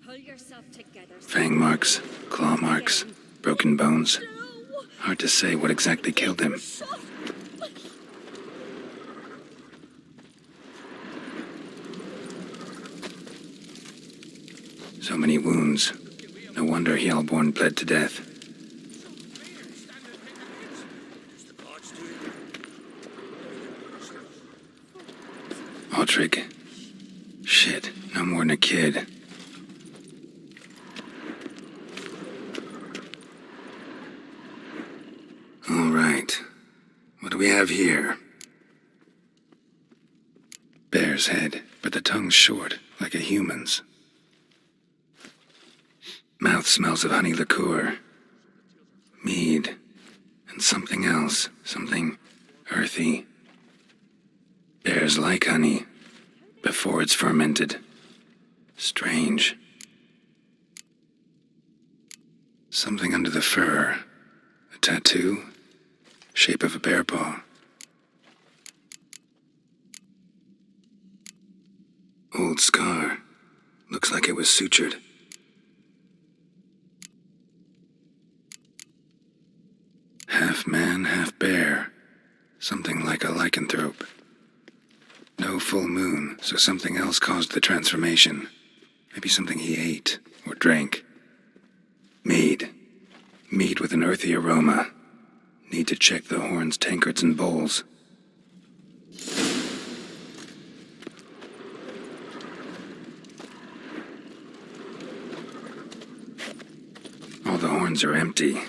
Pull yourself together. Fang marks, claw marks, broken bones. Hard to say what exactly killed him. So many wounds. No wonder Hjalborn bled to death. Ottrig. Shit, no more than a kid. All right. What do we have here? Bear's head, but the tongue's short, like a human's. Mouth smells of honey liqueur. Mead. And something else. Something earthy. Bears like honey. Before it's fermented. Strange. Something under the fur. A tattoo. Shape of a bear paw. Old scar. Looks like it was sutured. Half man, half bear. Something like a lycanthrope. No full moon, so something else caused the transformation. Maybe something he ate or drank. Mead. Mead with an earthy aroma. Need to check the horns, tankards, and bowls. All the horns are empty.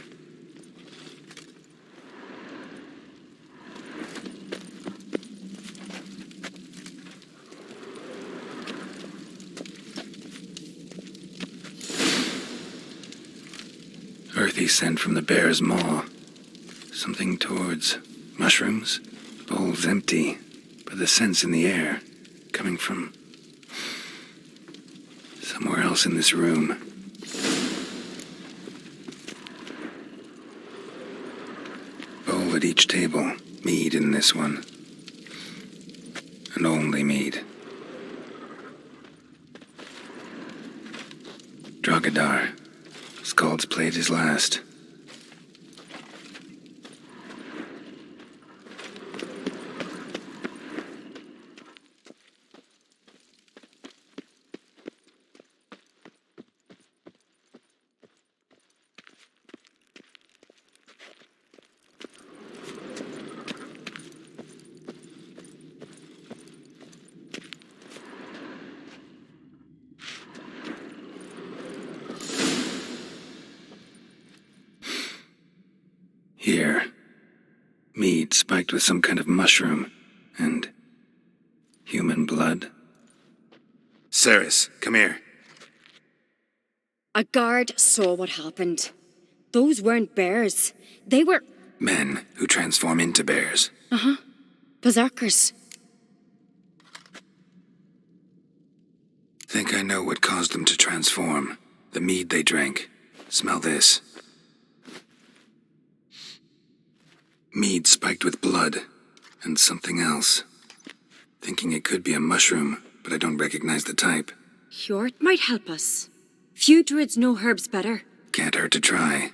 Earthy scent from the bear's maw. Something towards mushrooms. Bowl's empty, but the scent's in the air, coming from somewhere else in this room. Bowl at each table. Mead in this one. And only mead. Drogadar. Skald's played his last. Here. Mead spiked with some kind of mushroom. And Human blood? Ceres, come here. A guard saw what happened. Those weren't bears. They were... Men who transform into bears. berserkers. Think I know what caused them to transform. The mead they drank. Smell this. Mead spiked with blood. And something else. Thinking it could be a mushroom, but I don't recognize the type. Hjort might help us. Few druids know herbs better. Can't hurt to try.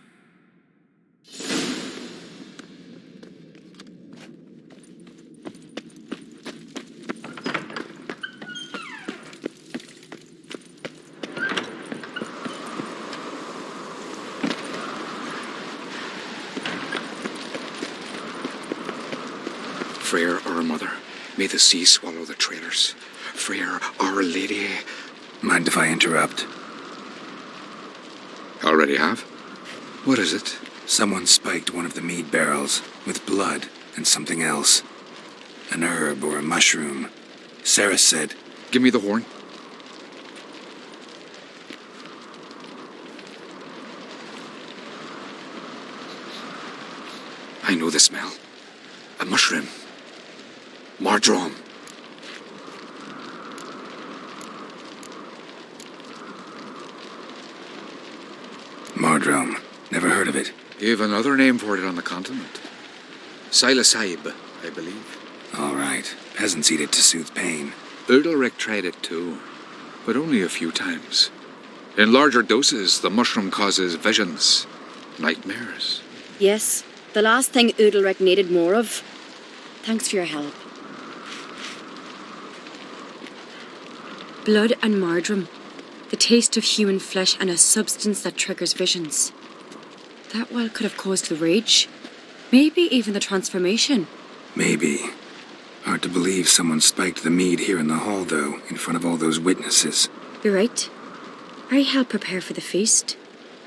Freyr, our mother, may the sea swallow the traitors. Freyr, our lady. Mind if I interrupt? Already have? What is it? Someone spiked one of the mead barrels with blood and something else. An herb or a mushroom. Ceres said, Give me the horn. I know the smell. A mushroom. Mardrome. Mardrome. Never heard of it. You've another name for it on the continent. Psilocybe, I believe. All right. Peasants eat it to soothe pain. Udalric tried it too, but only a few times. In larger doses, the mushroom causes visions, nightmares. Yes, the last thing Udalric needed more of. Thanks for your help. Blood and mardrome. The taste of human flesh and a substance that triggers visions. That well could have caused the rage. Maybe even the transformation. Maybe. Hard to believe someone spiked the mead here in the hall, though, in front of all those witnesses. You're right. I helped prepare for the feast.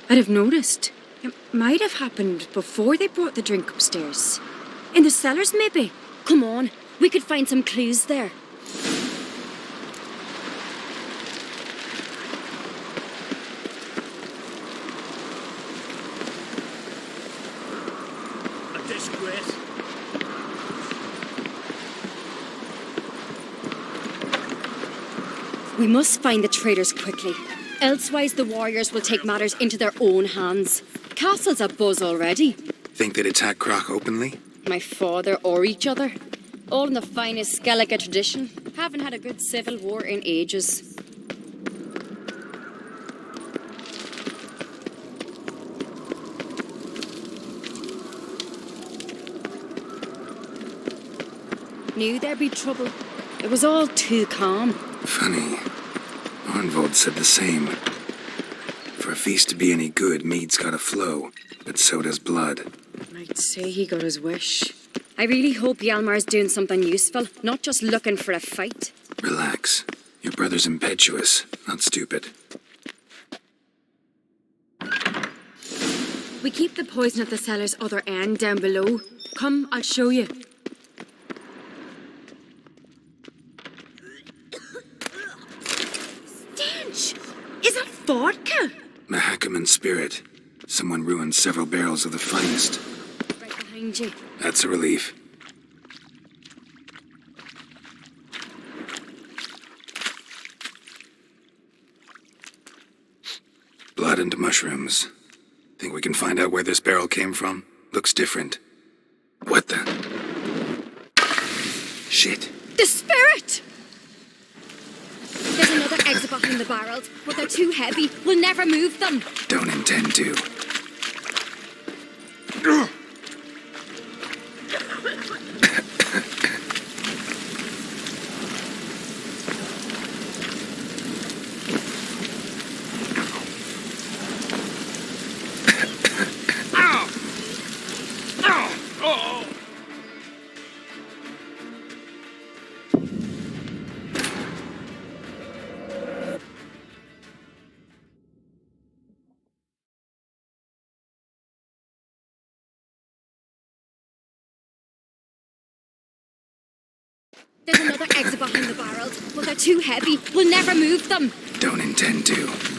I'd have noticed. It might have happened before they brought the drink upstairs. In the cellars, maybe. Come on, we could find some clues there. We must find the traitors quickly. Elsewise, the warriors will take matters into their own hands. Castle's abuzz already. Think they'd attack Croc openly? My father or each other. All in the finest Skellige tradition. Haven't had a good civil war in ages. Knew there'd be trouble. It was all too calm. Funny. Arnvold said the same. For a feast to be any good, mead's gotta flow, but so does blood. I'd say he got his wish. I really hope Hjalmar's doing something useful, not just looking for a fight. Relax. Your brother's impetuous, not stupid. We keep the poison at the cellar's other end down below. Come, I'll show you. Stench! Is that vodka? Mahakaman spirit. Someone ruined several barrels of the finest. Right behind you. That's a relief. Blood and mushrooms. Think we can find out where this barrel came from? Looks different. What the? Shit. The spirit! There's another exit behind the barrels, but they're too heavy. We'll never move them. Don't intend to. There's another exit behind the barrels, but they're too heavy. We'll never move them. Don't intend to.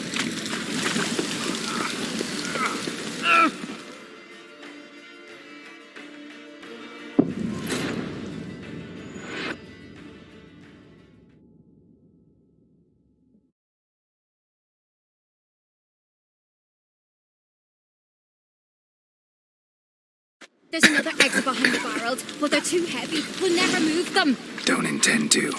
There's another exit behind the barrels, but they're too heavy. We'll never move them. Don't intend to.